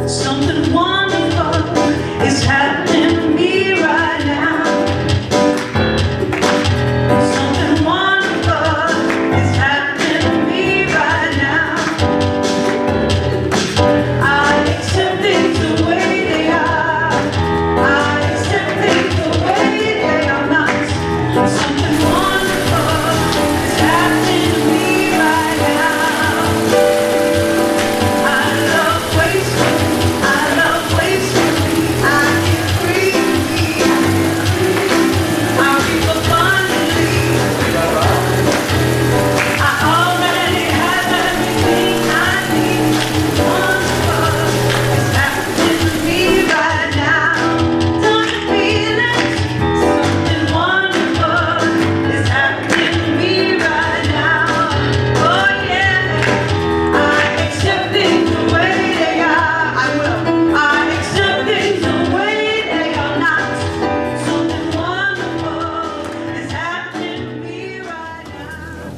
Something wonderful is happening to me right now. Something wonderful is happening to me right now. I accept things the way they are. I accept things the way they are not. Something wonderful is happening to me right now. I love wasting. I love wasting. I get free. I reap abundantly. I already have everything I need. Wonderful is happening to me right now. Don't you feel it? Something wonderful is happening to me right now. Oh yeah, I accept things the way they are. I will. I accept things the way they are not. Something wonderful is happening to me right now.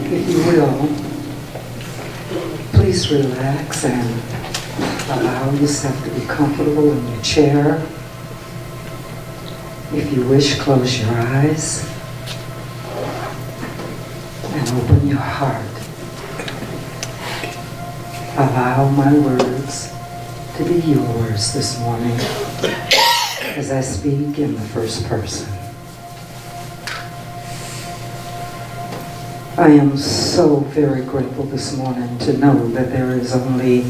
If you will, please relax and allow yourself to be comfortable in your chair. If you wish, close your eyes and and open your heart. Allow my words to be your words this morning as I speak in the first person. I am so very grateful this morning to know that there is only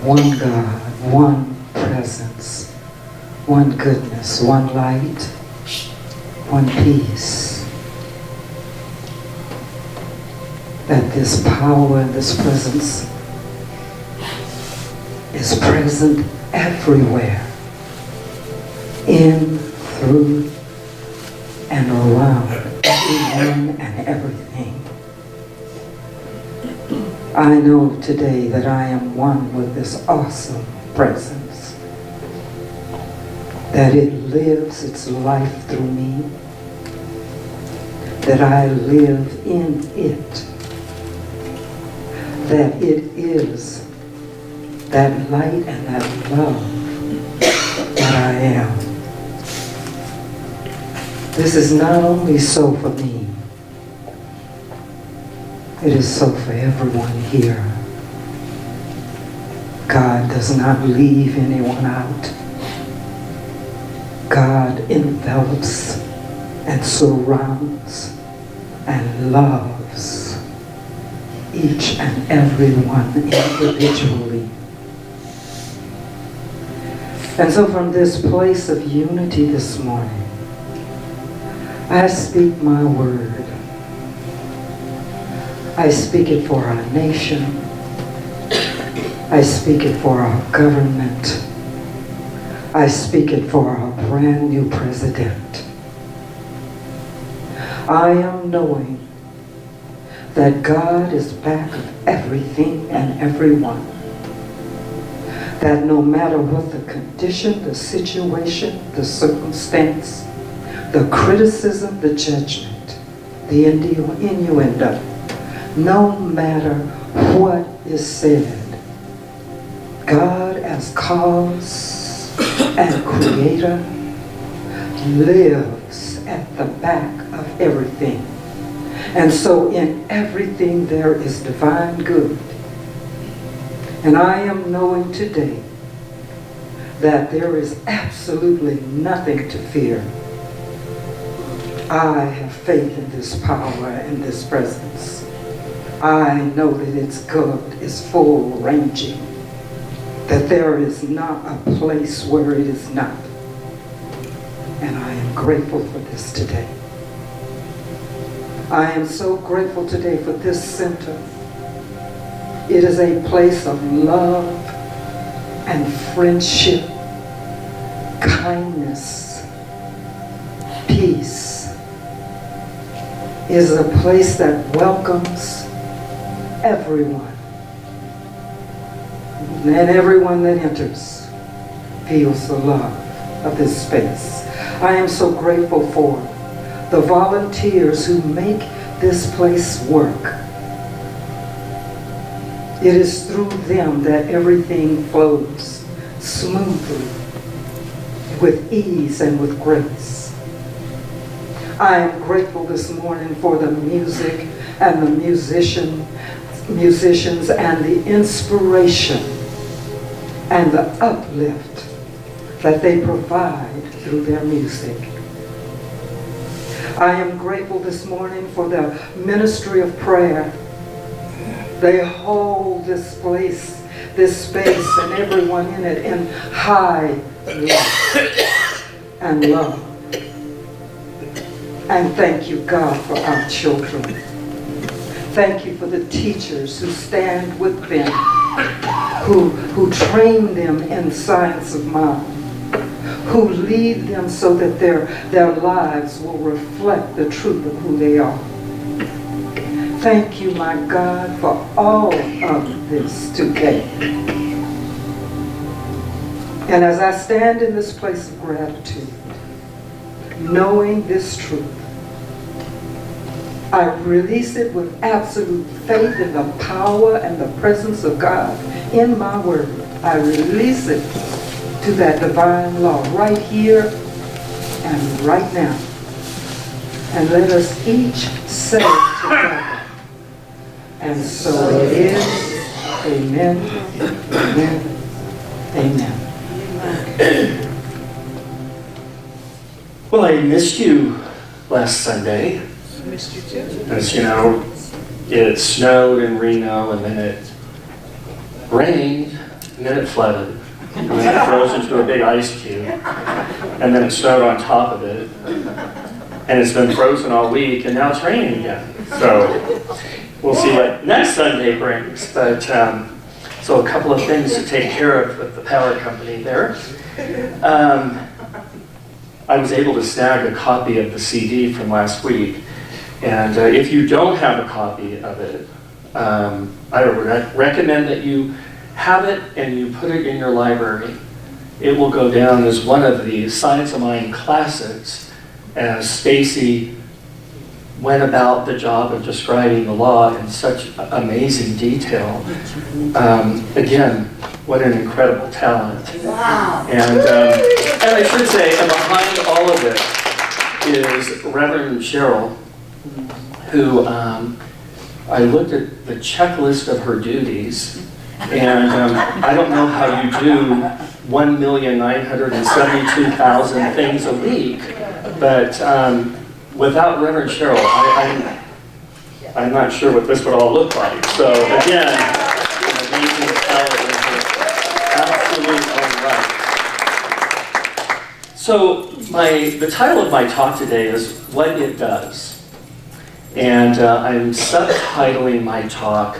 one God, one presence, one goodness, one light, one peace. That this power and this presence is present everywhere, in, through, and around everyone and everything. I know today that I am one with this awesome presence, that it lives its life through me, that I live in it, that it is that light and that love that I am. This is not only so for me, it is so for everyone here. God does not leave anyone out. God envelops and surrounds and loves each and every one individually. And so from this place of unity this morning, I speak my word. I speak it for our nation. I speak it for our government. I speak it for our brand new president. I am knowing that God is back of everything and everyone. That no matter what the condition, the situation, the circumstance, the criticism, the judgment, the innuendo, no matter what is said, God as cause and creator lives at the back of everything. And so in everything there is divine good. And I am knowing today that there is absolutely nothing to fear. I have faith in this power and this presence. I know that its good is full-ranging, that there is not a place where it is not. And I am grateful for this today. I am so grateful today for this center. It is a place of love and friendship, kindness, peace. It is a place that welcomes everyone. And everyone that enters feels the love of this space. I am so grateful for the volunteers who make this place work. It is through them that everything flows smoothly, with ease and with grace. I am grateful this morning for the music and the musicians and the inspiration and the uplift that they provide through their music. I am grateful this morning for the ministry of prayer. They hold this place, this space, and everyone in it in high love and love. And thank you, God, for our children. Thank you for the teachers who stand with them, who train them in science of mind, who lead them so that their lives will reflect the truth of who they are. Thank you, my God, for all of this today. And as I stand in this place of gratitude, knowing this truth, I release it with absolute faith in the power and the presence of God in my word. I release it to that divine law right here and right now. And let us each say together, And so it is. Amen. Amen. Amen. Well, I missed you last Sunday. Missed you too. As you know, it snowed in Reno, and then it rained, and then it flooded. And then it froze into a big ice cube. And then it snowed on top of it. And it's been frozen all week, and now it's raining again. So we'll see what next Sunday brings. But so a couple of things to take care of with the power company there. I was able to snag a copy of the CD from last week. And if you don't have a copy of it, I would recommend that you have it and you put it in your library. It will go down as one of the Science of Mind classics as Stacy went about the job of describing the law in such amazing detail. Again, what an incredible talent. Wow. And I should say, and behind all of it is Reverend Cheryl, who I looked at the checklist of her duties, and I don't know how you do 1,972,000 things a week, but without Reverend Cheryl, I'm not sure what this would all look like. So again, an amazing talent in her absolute own right. So the title of my talk today is What It Does. And I'm subtitling my talk,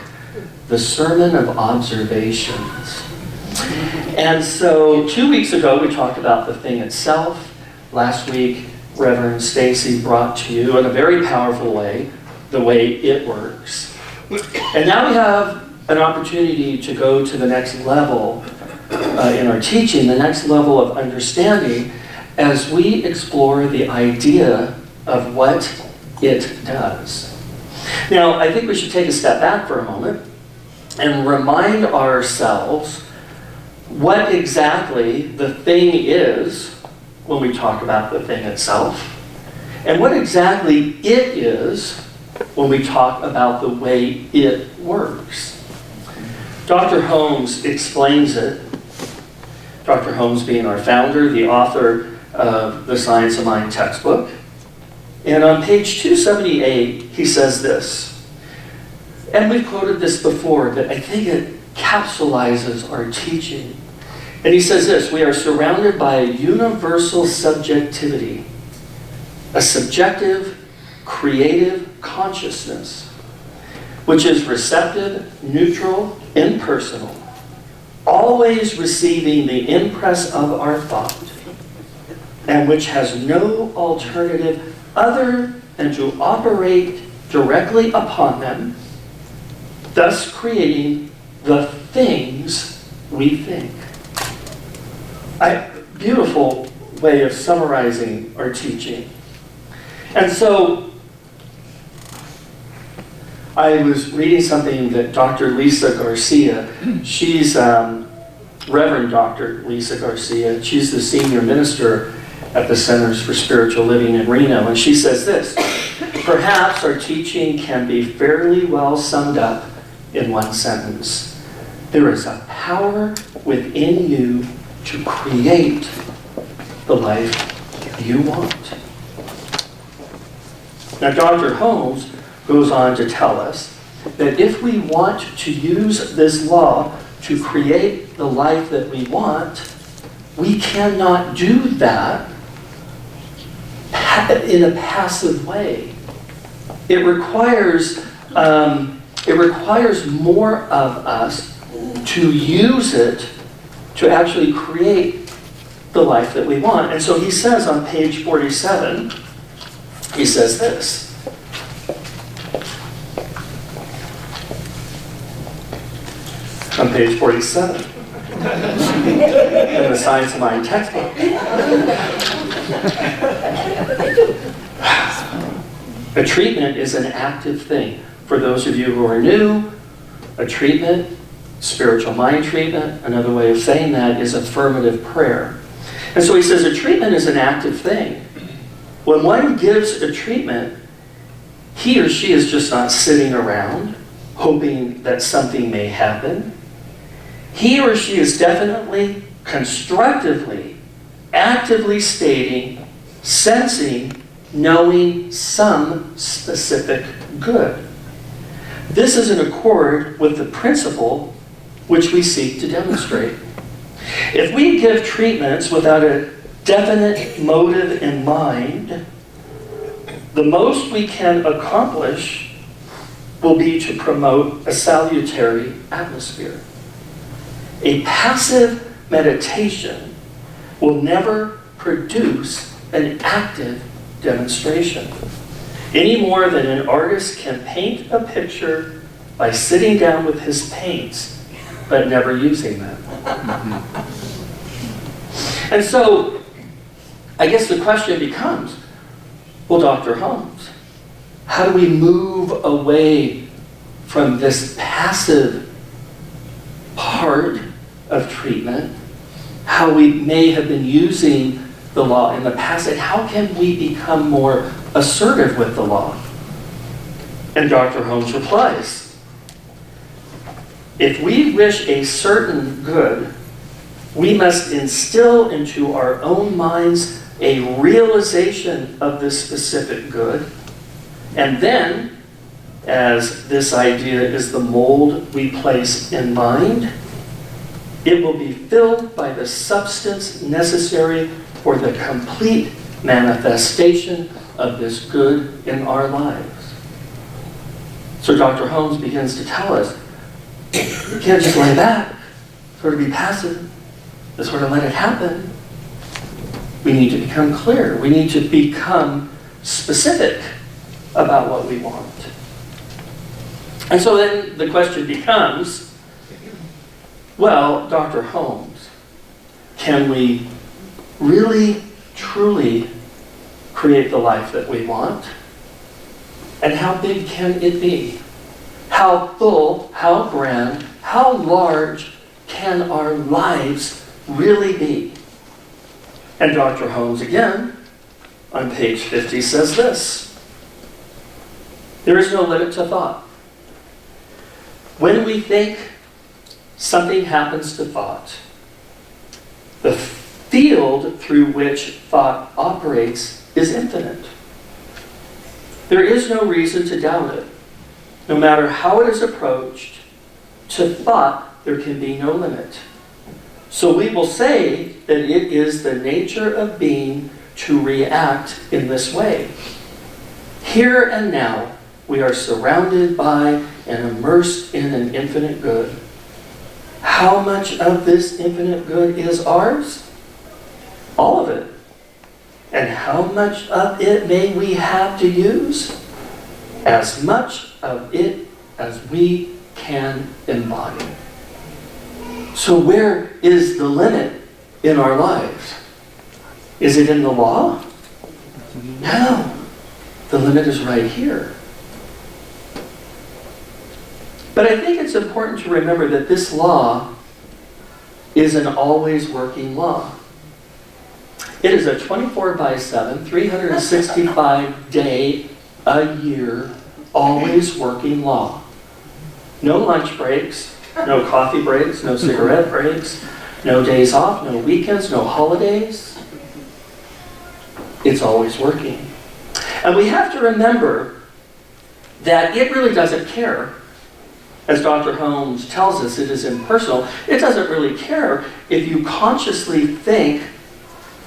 The Sermon of Observations. And so 2 weeks ago, we talked about the thing itself. Last week, Reverend Stacy brought to you in a very powerful way the way it works. And now we have an opportunity to go to the next level in our teaching, the next level of understanding, as we explore the idea of what it does. Now, I think we should take a step back for a moment and remind ourselves what exactly the thing is when we talk about the thing itself, and what exactly it is when we talk about the way it works. Dr. Holmes explains it. Dr. Holmes being our founder, the author of the Science of Mind textbook. And on page 278, he says this, and we've quoted this before, but I think it capsulizes our teaching. And he says this: we are surrounded by a universal subjectivity, a subjective, creative consciousness, which is receptive, neutral, impersonal, always receiving the impress of our thought, and which has no alternative other than to operate directly upon them, thus creating the things we think. A beautiful way of summarizing our teaching. And so, I was reading something that Dr. Lisa Garcia, she's Reverend Dr. Lisa Garcia, she's the senior minister at the Centers for Spiritual Living in Reno, and she says this: perhaps our teaching can be fairly well summed up in one sentence. There is a power within you to create the life you want. Now, Dr. Holmes goes on to tell us that if we want to use this law to create the life that we want, we cannot do that in a passive way. It requires more of us to use it to actually create the life that we want. And so he says on page 47, he says this. On page 47 in the Science of Mind textbook. A treatment is an active thing. For those of you who are new, a treatment, spiritual mind treatment, another way of saying that is affirmative prayer. And so he says a treatment is an active thing. When one gives a treatment, he or she is just not sitting around hoping that something may happen. He or she is definitely, constructively, actively stating, sensing, knowing some specific good. This is in accord with the principle which we seek to demonstrate. If we give treatments without a definite motive in mind, the most we can accomplish will be to promote a salutary atmosphere. A passive meditation will never produce an active demonstration, any more than an artist can paint a picture by sitting down with his paints but never using them. And so, I guess the question becomes, well, Dr. Holmes, how do we move away from this passive part of treatment, how we may have been using the law in the past, and how can we become more assertive with the law? And Dr. Holmes replies, if we wish a certain good, we must instill into our own minds a realization of this specific good, and then, as this idea is the mold we place in mind, it will be filled by the substance necessary for the complete manifestation of this good in our lives. So Dr. Holmes begins to tell us, you can't just lay back, sort of be passive, just sort of let it happen. We need to become clear. We need to become specific about what we want. And so then the question becomes, well, Dr. Holmes, can we really, truly create the life that we want? And how big can it be? How full, how grand, how large can our lives really be? And Dr. Holmes, again, on page 50, says this: there is no limit to thought. When we think, something happens to thought. The field through which thought operates is infinite. There is no reason to doubt it. No matter how it is approached, to thought there can be no limit. So we will say that it is the nature of being to react in this way. Here and now, we are surrounded by and immersed in an infinite good. How much of this infinite good is ours? All of it. And how much of it may we have to use? As much of it as we can embody. So where is the limit in our lives? Is it in the law? No. The limit is right here. But I think it's important to remember that this law is an always working law. It is a 24/7, 365 day a year, always working law. No lunch breaks, no coffee breaks, no cigarette breaks, no days off, no weekends, no holidays. It's always working. And we have to remember that it really doesn't care. As Dr. Holmes tells us, it is impersonal. It doesn't really care if you consciously think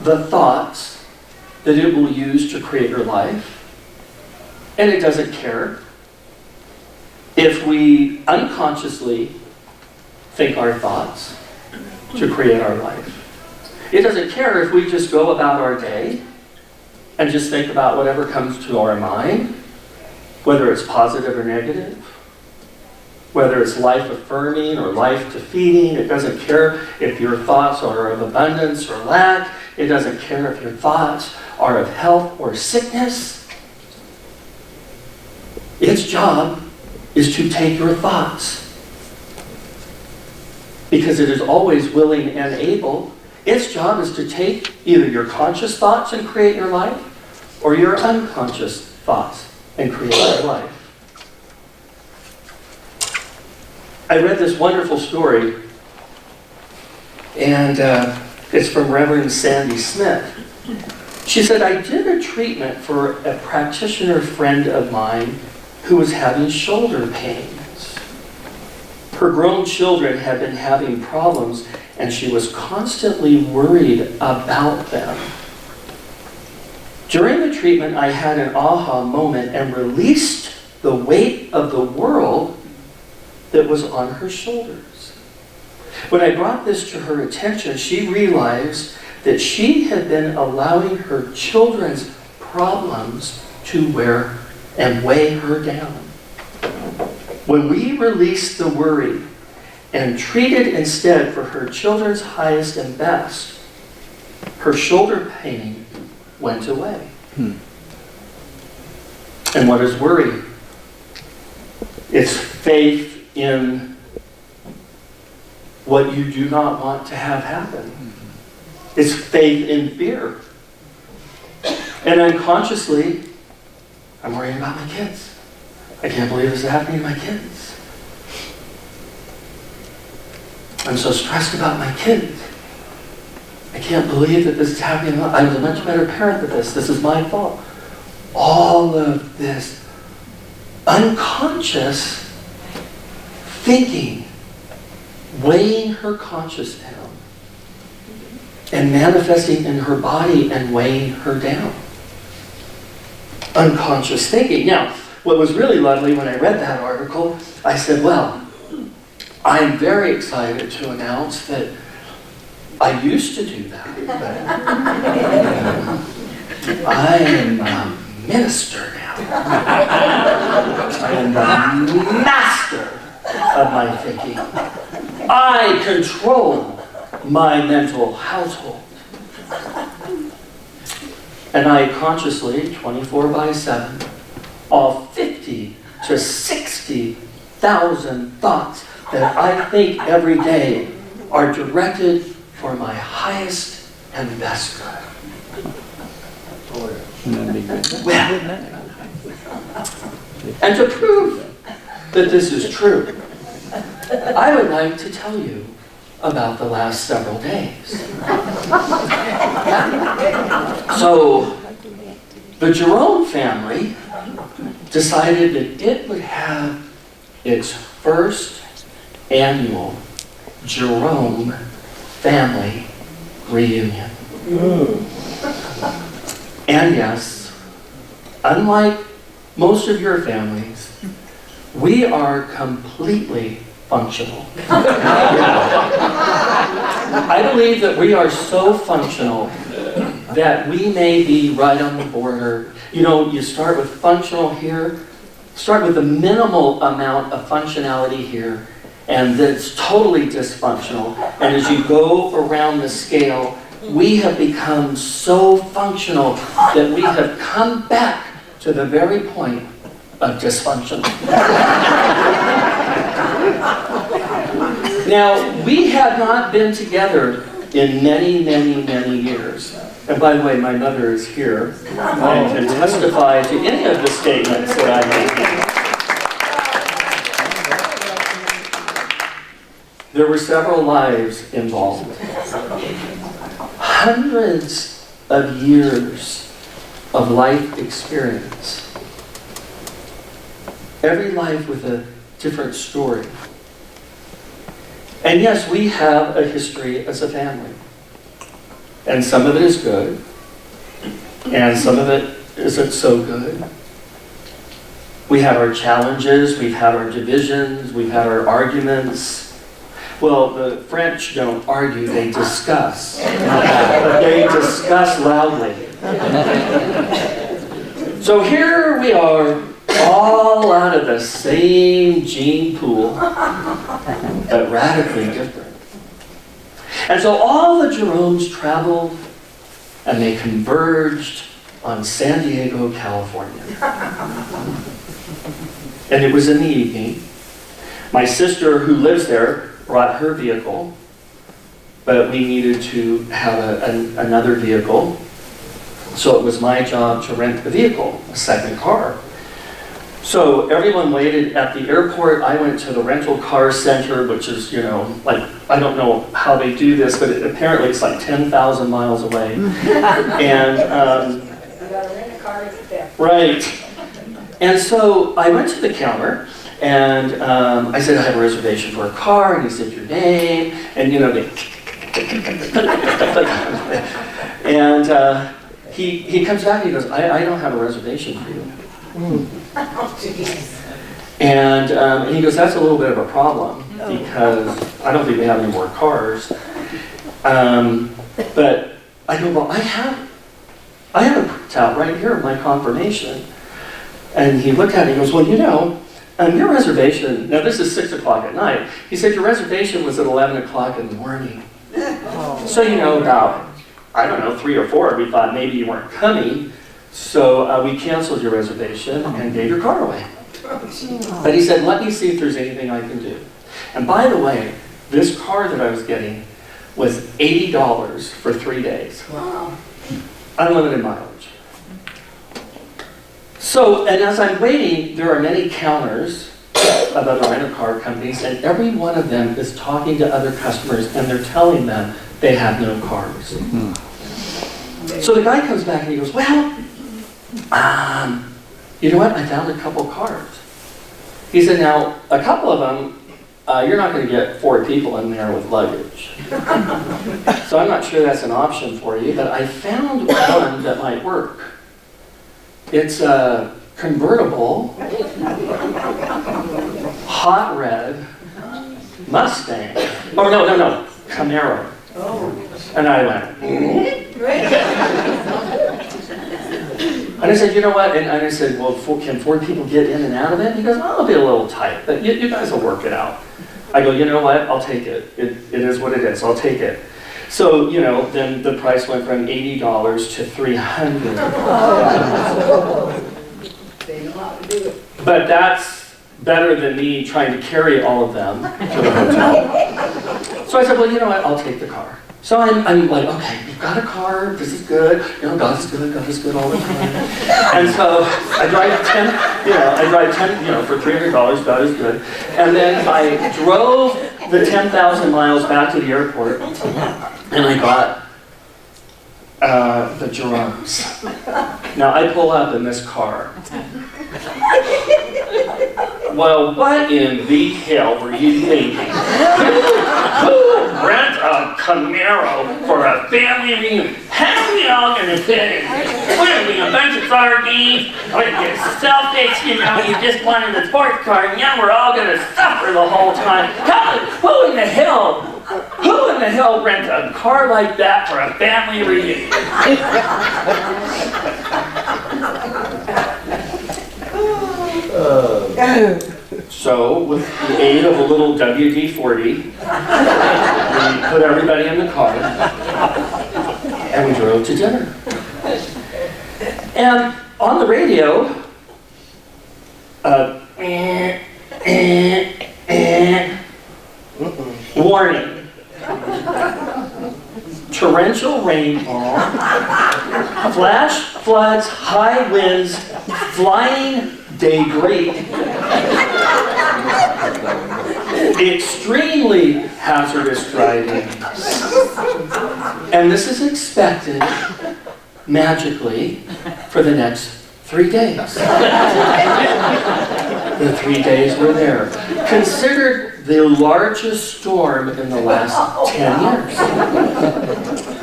the thoughts that it will use to create your life. And it doesn't care if we unconsciously think our thoughts to create our life. It doesn't care if we just go about our day and just think about whatever comes to our mind, whether it's positive or negative, whether it's life-affirming or life-defeating. It doesn't care if your thoughts are of abundance or lack. It doesn't care if your thoughts are of health or sickness. Its job is to take your thoughts, because it is always willing and able. Its job is to take either your conscious thoughts and create your life, or your unconscious thoughts and create your life. I read this wonderful story, and it's from Reverend Sandy Smith. She said, I did a treatment for a practitioner friend of mine who was having shoulder pains. Her grown children had been having problems, and she was constantly worried about them. During the treatment, I had an aha moment and released the weight of the world that was on her shoulders. When I brought this to her attention, she realized that she had been allowing her children's problems to weigh her down. When we released the worry and treated instead for her children's highest and best, her shoulder pain went away. And what is worry? It's faith in what you do not want to have happen. It's faith in fear. And unconsciously, I'm worrying about my kids. I can't believe this is happening to my kids. I'm so stressed about my kids. I can't believe that this is happening. I was a much better parent than this. This is my fault. All of this unconscious thinking, weighing her conscious down, and manifesting in her body and weighing her down. Unconscious thinking. Now, what was really lovely when I read that article, I said, well, I'm very excited to announce that I used to do that, but I am a minister now. I am the master of my thinking. I control my mental household. And I consciously, 24/7, all 50 to 60,000 thoughts that I think every day are directed for my highest and best good. Well, and to prove that this is true, I would like to tell you about the last several days. So, the Jerome family decided that it would have its first annual Jerome family reunion. And yes, unlike most of your families, we are completely functional. I believe that we are so functional that we may be right on the border. You know, you start with functional here, start with a minimal amount of functionality here, and that's totally dysfunctional. And as you go around the scale, we have become so functional that we have come back to the very point of dysfunction. Now, we have not been together in many, many, many years. And by the way, my mother is here and can testify to any of the statements that I make. There were several lives involved. Hundreds of years of life experience. Every life with a different story. And yes, we have a history as a family. And some of it is good, and some of it isn't so good. We have our challenges, we've had our divisions, we've had our arguments. Well, the French don't argue, they discuss. They discuss loudly. So here we are, all out of the same gene pool, but radically different. And so all the Jeromes traveled and they converged on San Diego, California. And it was in the evening. My sister, who lives there, brought her vehicle, but we needed to have another vehicle. So it was my job to rent the vehicle, a second car. So everyone waited at the airport. I went to the rental car center, which is, like, I don't know how they do this, but apparently it's like 10,000 miles away. And, right. And so I went to the counter, and I said, I have a reservation for a car, and he said, your name, and they, and he comes back and he goes, I don't have a reservation for you. And he goes, that's a little bit of a problem, because I don't think we have any more cars. But I go, well, I have a printout right here of my confirmation. And he looked at it and he goes, well, your reservation, now this is 6 o'clock at night. He said, your reservation was at 11 o'clock in the morning. So, about, 3 or 4, we thought maybe you weren't coming. So we canceled your reservation and gave your car away. But he said, let me see if there's anything I can do. And by the way, this car that I was getting was $80 for 3 days. Wow. Unlimited mileage. So, and as I'm waiting, there are many counters of other rental car companies, and every one of them is talking to other customers, and they're telling them they have no cars. So the guy comes back and he goes, well, you know what? I found a couple cars. He said, now, a couple of them, you're not going to get 4 people in there with luggage. So I'm not sure that's an option for you, but I found one that might work. It's a convertible, hot red Mustang. Oh, no, Camaro. And I went, And I said, you know what? And I said, well, can 4 people get in and out of it? He goes, well, it'll be a little tight, but you guys will work it out. I go, you know what? I'll take it. It is what it is. I'll take it. So, then the price went from $80 to $300. But that's better than me trying to carry all of them to the hotel. So I said, well, you know what? I'll take the car. So I'm like, okay, you've got a car, this is good, God is good all the time. And so I drive 10, for $300, God is good. And then I drove the 10,000 miles back to the airport, and I got the drums. Now I pull up in this car. Well, what in the hell were you thinking? Who would rent a Camaro for a family reunion? How are we all going to fit in? What are we, a bunch of sardines? Or you're selfish, you just wanted a sports car, and now we're all going to suffer the whole time. Who in the hell rents a car like that for a family reunion? So, with the aid of a little WD-40, we put everybody in the car, and we drove to dinner. And on the radio, warning. Torrential rainfall, flash floods, high winds, flying debris, extremely hazardous driving, and this is expected magically for the next 3 days. The 3 days were there. Considered the largest storm in the last 10 years.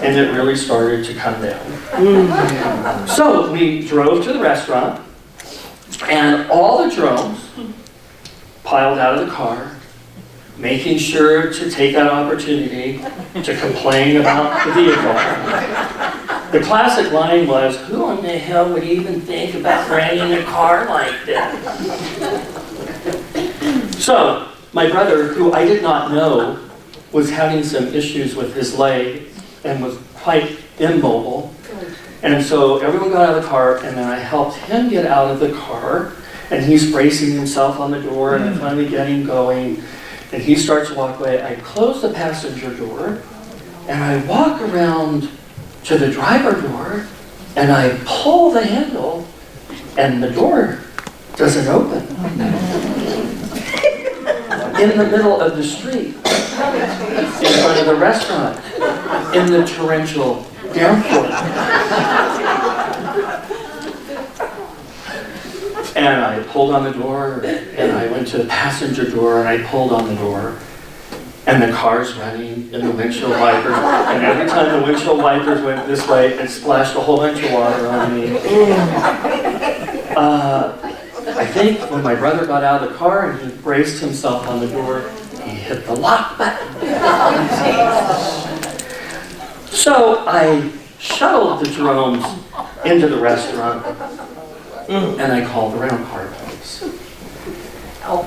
And it really started to come down. So we drove to the restaurant, and all the drones piled out of the car, making sure to take that opportunity to complain about the vehicle. The classic line was, who in the hell would even think about renting a car like that? So, my brother, who I did not know, was having some issues with his leg and was quite immobile. And so everyone got out of the car, and then I helped him get out of the car, and he's bracing himself on the door, and I finally get him going, and he starts to walk away. I close the passenger door, and I walk around to the driver door, and I pull the handle, and the door doesn't open. In the middle of the street, in front of the restaurant, in the torrential downpour. And I pulled on the door, and I went to the passenger door, and I pulled on the door, and the car's running, and the windshield wipers, and every time the windshield wipers went this way, it splashed a whole bunch of water on me. I think when my brother got out of the car and he braced himself on the door, he hit the lock button. So I shuttled the Jeromes into the restaurant, and I called the rental car place.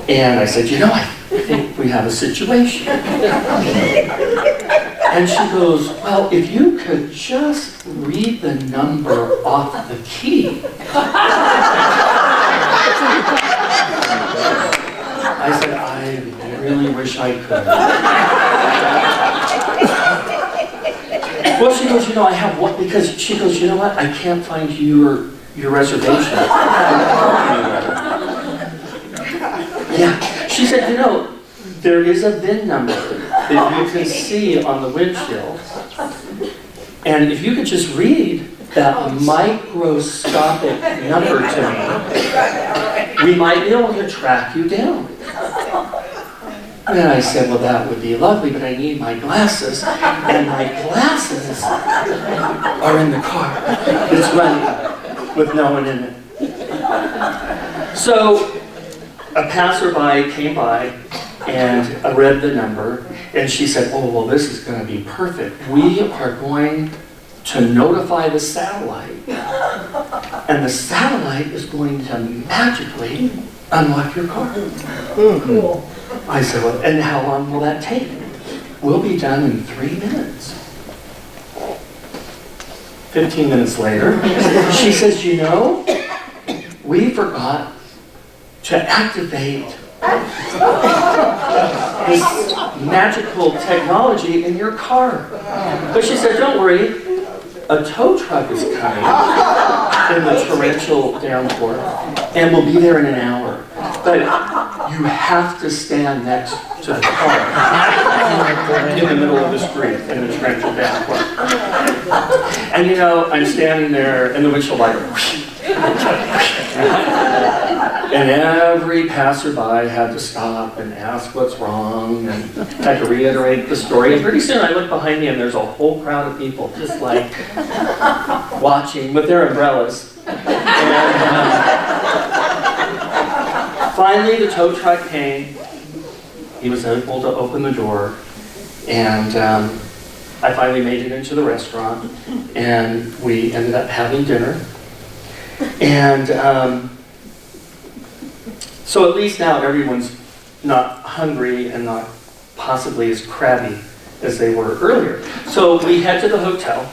And I said, I think we have a situation. And she goes, well, if you could just read the number off the key. I said, I really wish I could. Well, she goes, I have what? Because she goes, you know what? I can't find your reservation. Yeah. She said, there is a VIN number that you can see on the windshield. And if you could just read that microscopic number to me, we might be able to track you down. And I said, well, that would be lovely, but I need my glasses. And my glasses are in the car. It's running with no one in it. So a passerby came by and I read the number, and she said, oh, well, this is going to be perfect. We are going to notify the satellite, and the satellite is going to magically unlock your car. Cool. I said, well, and how long will that take? We'll be done in 3 minutes. 15 minutes later, she says, we forgot to activate this magical technology in your car. But she said, don't worry, a tow truck is coming in the torrential downpour, and we'll be there in an hour. But you have to stand next to the car in the middle of the street in the torrential downpour. And I'm standing there, and the windshield wiper. And every passerby had to stop and ask what's wrong, and had to reiterate the story. And pretty soon I look behind me, and there's a whole crowd of people just like watching with their umbrellas. And finally the tow truck came. He was able to open the door, and I finally made it into the restaurant, and we ended up having dinner. And so at least now everyone's not hungry and not possibly as crabby as they were earlier. So we head to the hotel,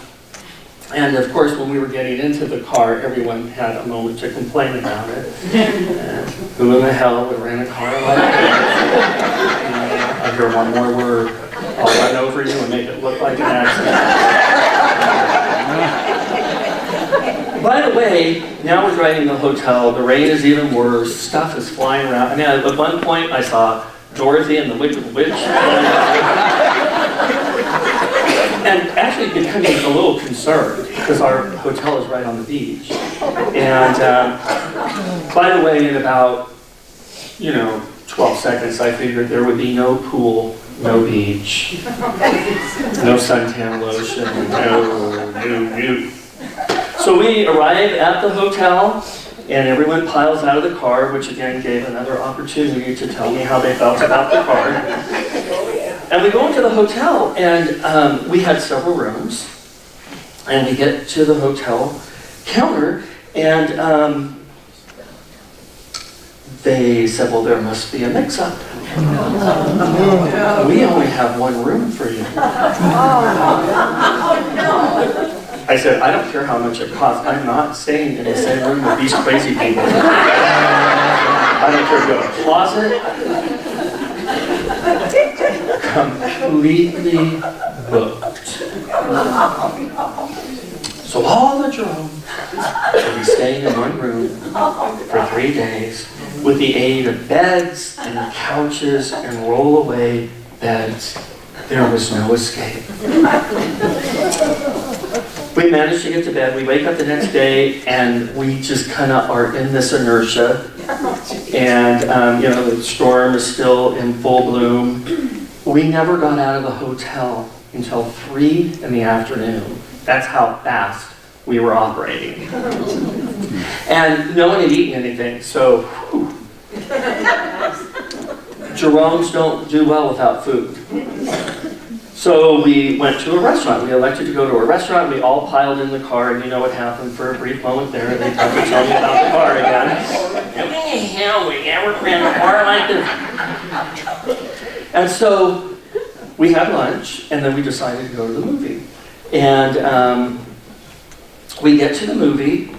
and of course when we were getting into the car, everyone had a moment to complain about it. Who in the hell would rent a car like that? I hear one more word, I'll run over you and make it look like an accident. By the way, now we're driving to the hotel, the rain is even worse, stuff is flying around. I mean, at one point I saw Dorothy and the Wicked Witch. And actually becoming a little concerned, because our hotel is right on the beach. And by the way, in about, 12 seconds, I figured there would be no pool, no beach, no suntan lotion, no. So we arrive at the hotel, and everyone piles out of the car, which again gave another opportunity to tell me how they felt about the car. And we go into the hotel, and we had several rooms, and we get to the hotel counter, and they said, well, there must be a mix-up. We only have one room for you. I said, I don't care how much it costs. I'm not staying in the same room with these crazy people. I don't care if you have a closet. Completely booked. So all the Jerome So we stayed in one room for 3 days with the aid of beds and couches and roll-away beds. There was no escape. We managed to get to bed. We wake up the next day and we just kind of are in this inertia. And, the storm is still in full bloom. We never got out of the hotel until 3 in the afternoon. That's how fast we were operating. And no one had eaten anything, so Jeromes don't do well without food. So we went to a restaurant. We elected to go to a restaurant. We all piled in the car, and you know what happened for a brief moment there. They had to tell me about the car again. How the hell we ever ran a car like this? And so we had lunch, and then we decided to go to the movie. And we get to the movie,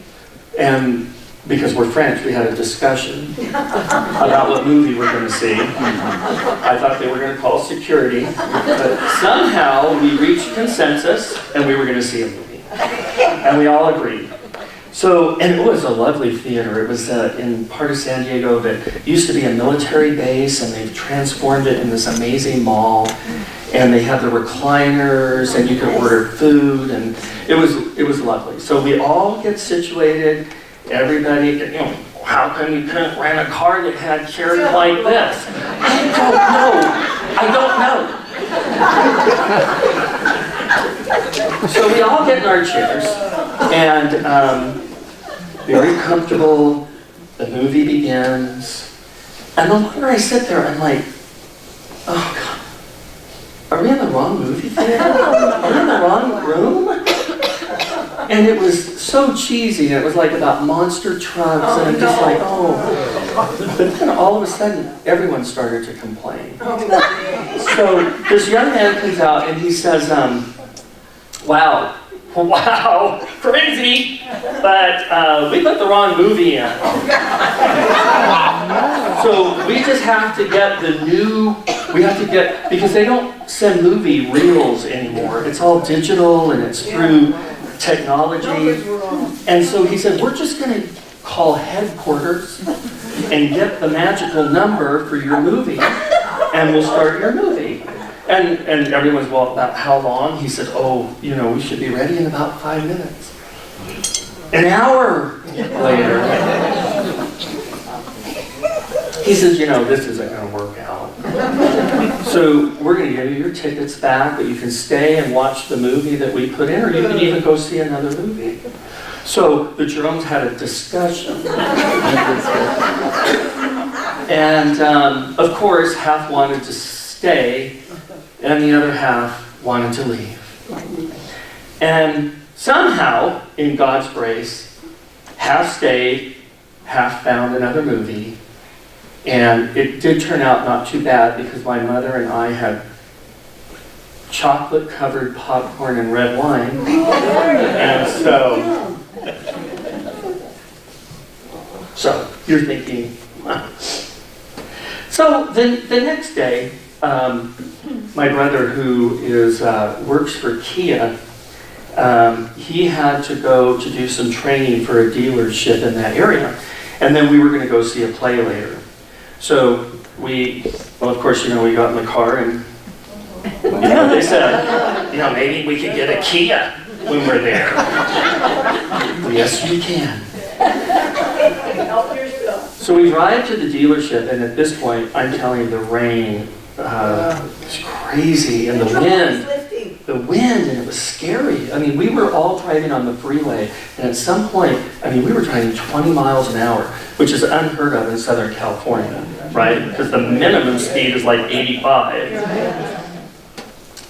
and because we're French, we had a discussion about what movie we're going to see. I thought they were going to call security, but somehow we reached consensus, and we were going to see a movie. And we all agreed. So, and it was a lovely theater. It was in part of San Diego that used to be a military base, and they've transformed it in this amazing mall. And they had the recliners, and you could order food, and it was lovely. So we all get situated. Everybody, how come you couldn't rent a car that had chairs like this? I don't know. So we all get in our chairs, and very comfortable. The movie begins, and the longer I sit there, I'm like, oh God, are we in the wrong movie theater? Are we in the wrong room? And it was so cheesy. It was like about monster trucks, and I'm just like, oh. But then all of a sudden, everyone started to complain. So this young man comes out and he says, wow, crazy, but we put the wrong movie in. So we just have to get because they don't send movie reels anymore. It's all digital and it's through technology. And so he said, we're just going to call headquarters and get the magical number for your movie, and we'll start your movie. And everyone's, well, about how long? He said, we should be ready in about 5 minutes. An hour later, he says, this isn't going to work out. So we're going to give you your tickets back, but you can stay and watch the movie that we put in, or you can even go see another movie. So the Jeromes had a discussion. And of course, half wanted to stay, and the other half wanted to leave. And somehow, in God's grace, half stayed, half found another movie. And it did turn out not too bad, because my mother and I had chocolate-covered popcorn and red wine. And so you're thinking, huh. So then the next day, my brother, who works for Kia, he had to go to do some training for a dealership in that area. And then we were going to go see a play later. So of course, we got in the car and they said, maybe we could get a Kia when we're there. Yes, you can. So we drive to the dealership, and at this point, I'm telling you, the rain was crazy, and the wind, and it was scary. I mean, we were all driving on the freeway, and at some point, we were driving 20 miles an hour, which is unheard of in Southern California, right? Because the minimum speed is like 85.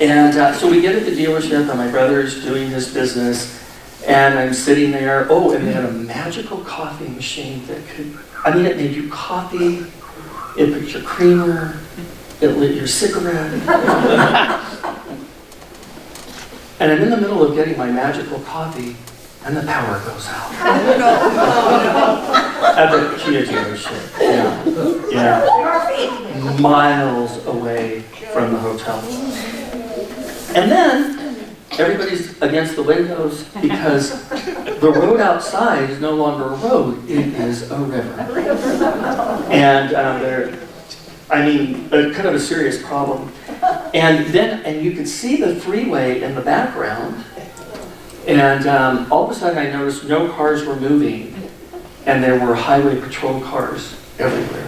And so we get at the dealership, and my brother's doing his business, and I'm sitting there. Oh, and they had a magical coffee machine that it made you coffee, it put your creamer, it lit your cigarette. And I'm in the middle of getting my magical coffee, and the power goes out. At the Kia dealership. Yeah. Miles away from the hotel. And then everybody's against the windows because The road outside is no longer a road, it is a river. And kind of a serious problem. And you could see the freeway in the background, and all of a sudden I noticed no cars were moving, and there were highway patrol cars everywhere.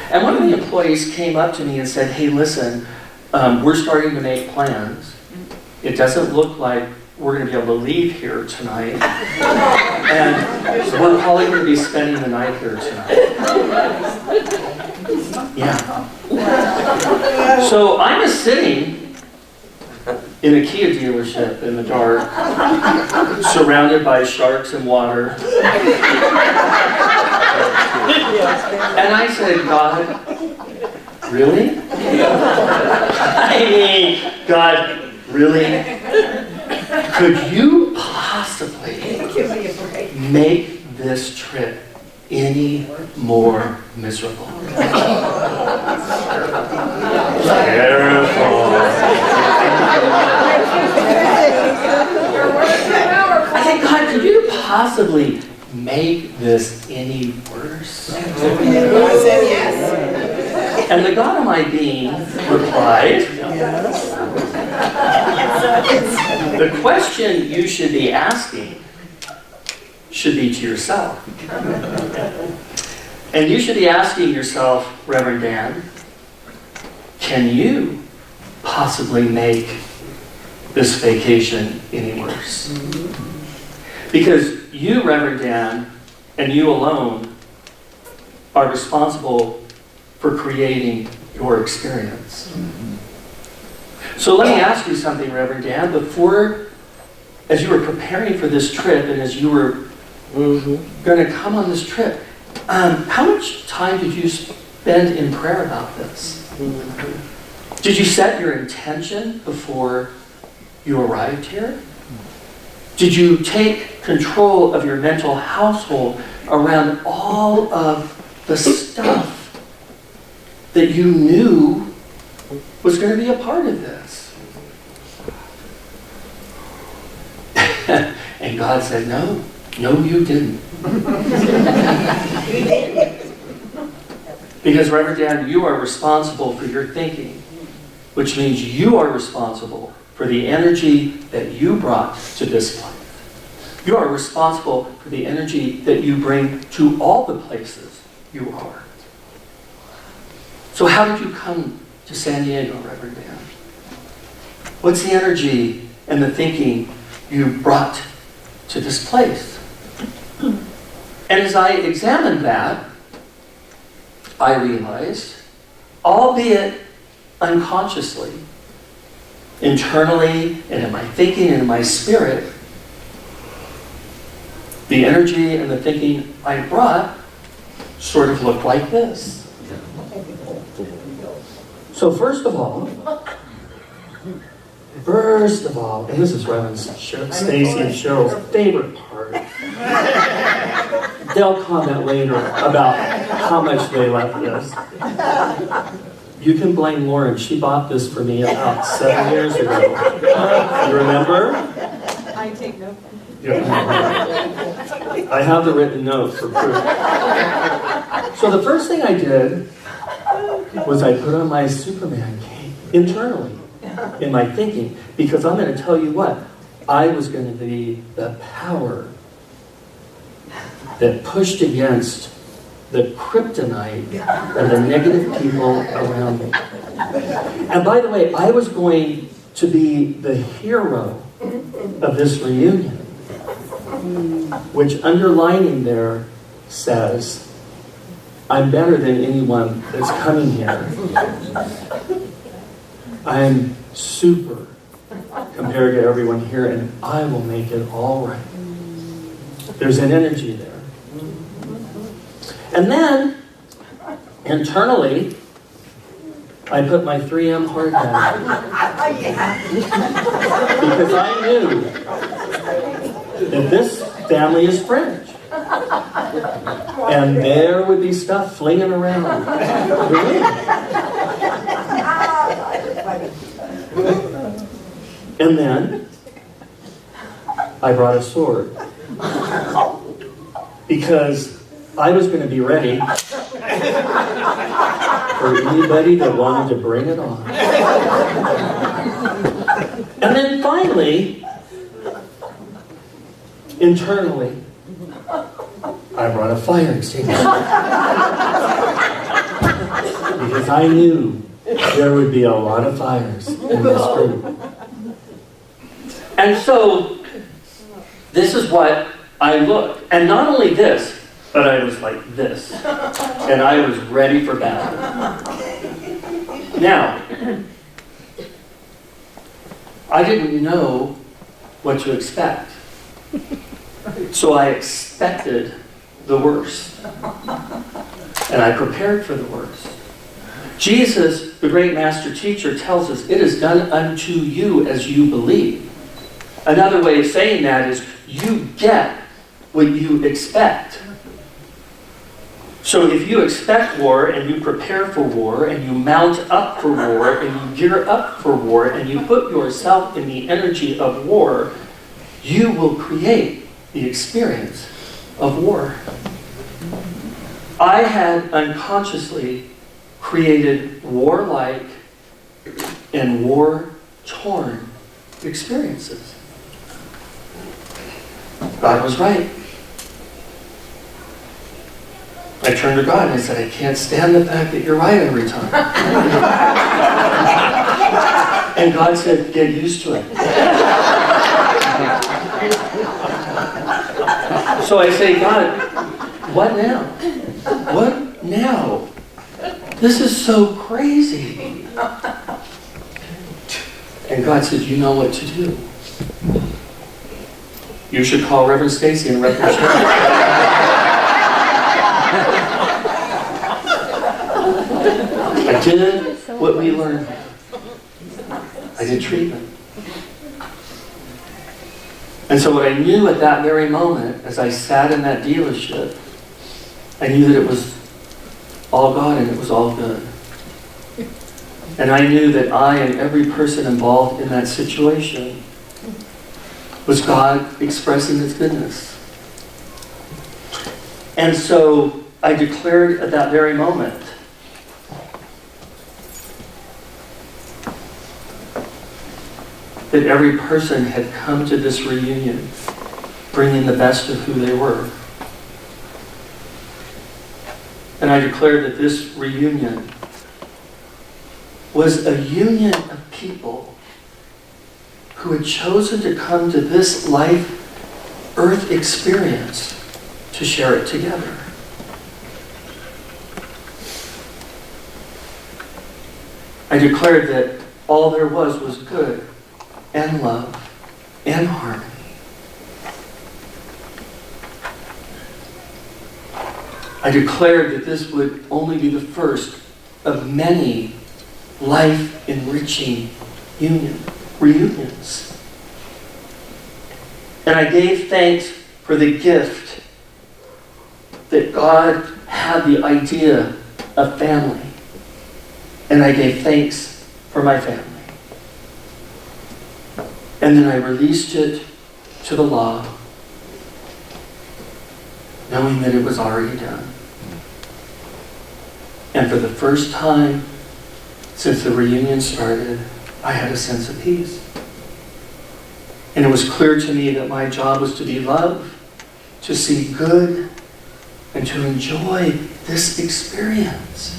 And one of the employees came up to me and said, hey, listen, we're starting to make plans. It doesn't look like we're going to be able to leave here tonight. And we're probably going to be spending the night here tonight. Yeah. So I'm just sitting in a Kia dealership in the dark, surrounded by sharks and water. And I said, God, really? I mean, God, really? Could you possibly make this trip any more miserable? I said, God, could you possibly make this any worse? I said yes. And the God of my being replied, the question you should be asking should be to yourself. And you should be asking yourself, Reverend Dan, can you possibly make this vacation any worse? Because you, Reverend Dan, and you alone are responsible for creating your experience. So let me ask you something, Reverend Dan. As you were preparing for this trip and as you were going to come on this trip, how much time did you spend in prayer about this? Did you set your intention before you arrived here? Did you take control of your mental household around all of the stuff that you knew was going to be a part of this? And God said, no, you didn't. Because, Reverend Dan, you are responsible for your thinking, which means you are responsible for the energy that you brought to this place. You are responsible for the energy that you bring to all the places you are. So how did you come to San Diego, Reverend Dan? What's the energy and the thinking you brought to this place? And as I examined that, I realized, albeit unconsciously, internally and in my thinking and in my spirit, the energy and the thinking I brought sort of looked like this. So first of all, and this is Reverend Stacy and Cheryl's favorite part. They'll comment later about how much they love this. You can blame Lauren. She bought this for me about 7 years ago. You remember? I take note. I have the written note for proof. So the first thing I did was I put on my Superman cape internally in my thinking, because I'm going to tell you what, I was going to be the power that pushed against the kryptonite and the negative people around me. And by the way, I was going to be the hero of this reunion, which underlining there says, I'm better than anyone that's coming here. I'm super compared to everyone here, and I will make it all right. There's an energy there. And then, internally, I put my 3M hard hat because I knew that this family is French. And there would be stuff flinging around the room. And then, I brought a sword. Because I was going to be ready for anybody that wanted to bring it on. And then finally, internally, I brought a fire extinguisher. Because I knew there would be a lot of fires in this group. And so, this is what I looked. And not only this, but I was like this. And I was ready for battle. Now, I didn't know what to expect. So I expected the worst. And I prepared for the worst. Jesus, the great master teacher, tells us, it is done unto you as you believe. Another way of saying that is, you get what you expect. So if you expect war, and you prepare for war, and you mount up for war, and you gear up for war, and you put yourself in the energy of war, you will create the experience of war. I had unconsciously created warlike and war-torn experiences. God was right. I turned to God and I said, I can't stand the fact that you're right every time. And God said, get used to it. So I say, God, what now? What now? This is so crazy. And God said, you know what to do. You should call Reverend Stacy and Reverend Sharon. I did what we learned. I did treatment. And so what I knew at that very moment, as I sat in that dealership, I knew that it was all God and it was all good. And I knew that I and every person involved in that situation was God expressing His goodness. And so I declared at that very moment that every person had come to this reunion bringing the best of who they were. And I declared that this reunion was a union of people who had chosen to come to this life, earth experience to share it together. I declared that all there was good and love and harmony. I declared that this would only be the first of many life-enriching reunions. And I gave thanks for the gift that God had the idea of family. And I gave thanks for my family. And then I released it to the law, knowing that it was already done. And for the first time since the reunion started, I had a sense of peace. And it was clear to me that my job was to be loved, to see good, and to enjoy this experience.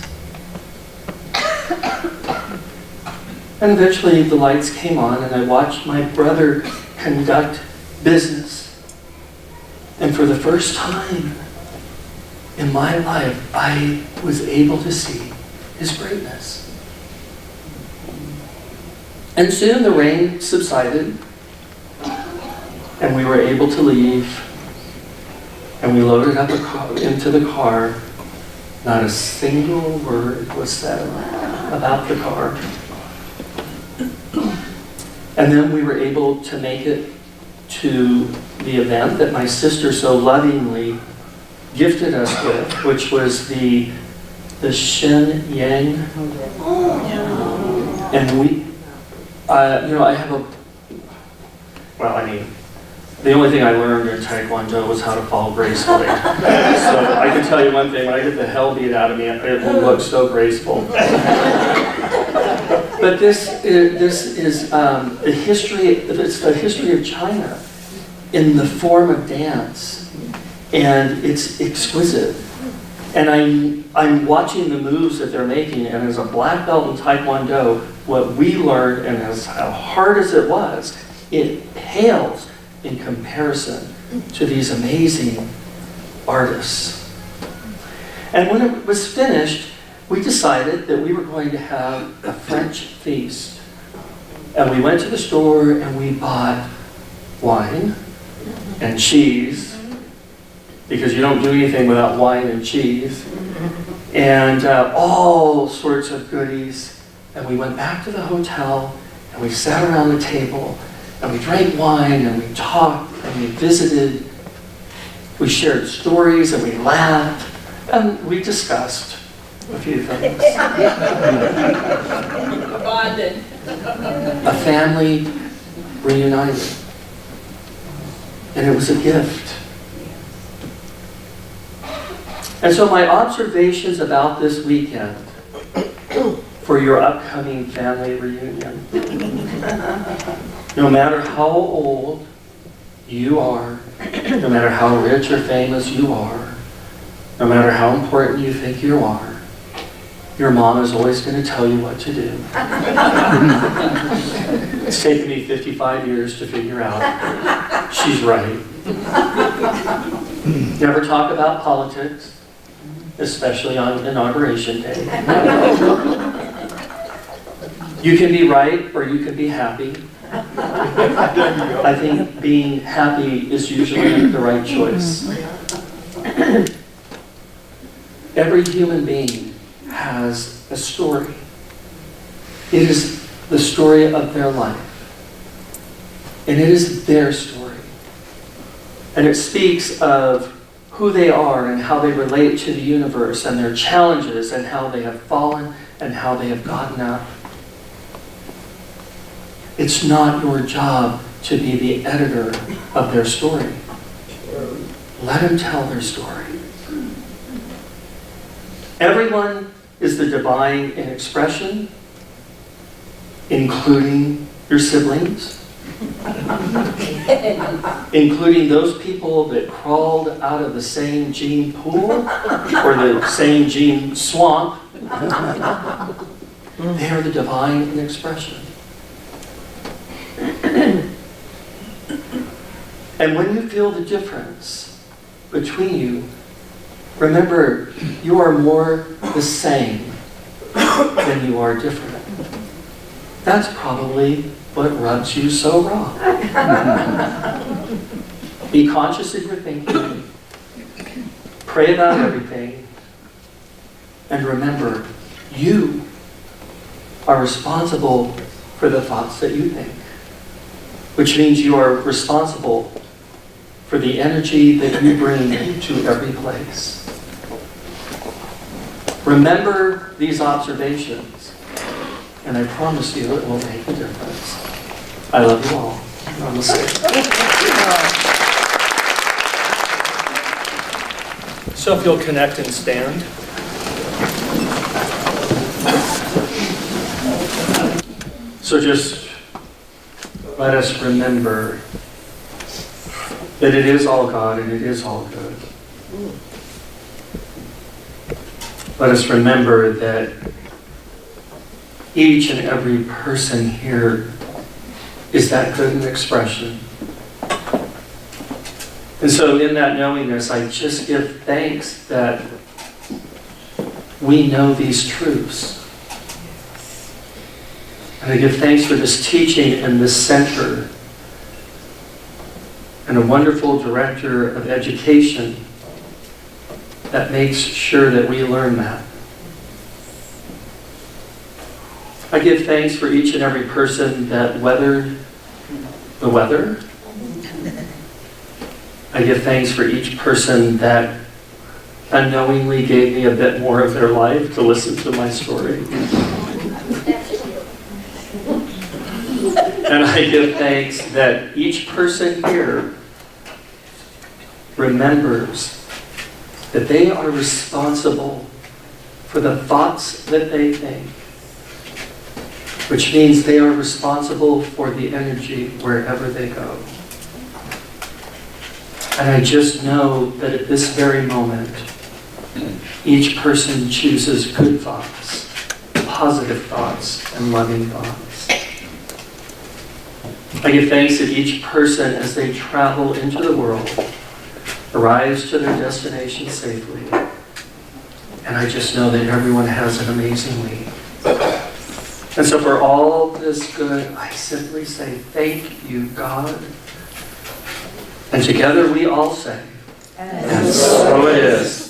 And eventually the lights came on and I watched my brother conduct business. And for the first time in my life, I was able to see His greatness. And soon the rain subsided and we were able to leave. And we loaded up into the car. Not a single word was said about the car. And then we were able to make it to the event that my sister so lovingly gifted us with, which was the Shen Yang. And we, I have The only thing I learned in Taekwondo was how to fall gracefully. So I can tell you one thing, when I get the hell beat out of me, it will look so graceful. But this is the history, it's the history of China in the form of dance. And it's exquisite. And I'm watching the moves that they're making, and as a black belt in Taekwondo, what we learned, and as how hard as it was, it pales in comparison to these amazing artists. And when it was finished, we decided that we were going to have a French feast. And we went to the store and we bought wine and cheese, because you don't do anything without wine and cheese, and all sorts of goodies. And we went back to the hotel and we sat around the table and we drank wine and we talked and we visited. We shared stories and we laughed and we discussed a few things. Bonded. A family reunited. And it was a gift. And so my observations about this weekend for your upcoming family reunion, no matter how old you are, no matter how rich or famous you are, no matter how important you think you are, your mom is always going to tell you what to do. It's taken me 55 years to figure out she's right. Never talk about politics, especially on Inauguration Day. You can be right or you can be happy. I think being happy is usually the right choice. Every human being has a story. It is the story of their life. And it is their story. And it speaks of who they are and how they relate to the universe and their challenges and how they have fallen and how they have gotten up. It's not your job to be the editor of their story. Let them tell their story. Everyone is the divine in expression, including your siblings, including those people that crawled out of the same gene pool or the same gene swamp. They are the divine in expression. And when you feel the difference between you, remember, you are more the same than you are different. That's probably what rubs you so wrong. Be conscious of your thinking. Pray about everything. And remember, you are responsible for the thoughts that you think, which means you are responsible for the energy that you bring to every place. Remember these observations, and I promise you it will make a difference. I love you all. Namaste. So if you'll connect and stand. So just let us remember that it is all God and it is all good. Let us remember that each and every person here is that good an expression. And so in that knowingness, I just give thanks that we know these truths. And I give thanks for this teaching and this center and a wonderful director of education that makes sure that we learn that. I give thanks for each and every person that weathered the weather. I give thanks for each person that unknowingly gave me a bit more of their life to listen to my story. And I give thanks that each person here remembers that they are responsible for the thoughts that they think, which means they are responsible for the energy wherever they go. And I just know that at this very moment, each person chooses good thoughts, positive thoughts, and loving thoughts. I give thanks that each person, as they travel into the world, arrives to their destination safely. And I just know that everyone has an amazing week. And so for all this good, I simply say, thank you, God. And together we all say, and so it is.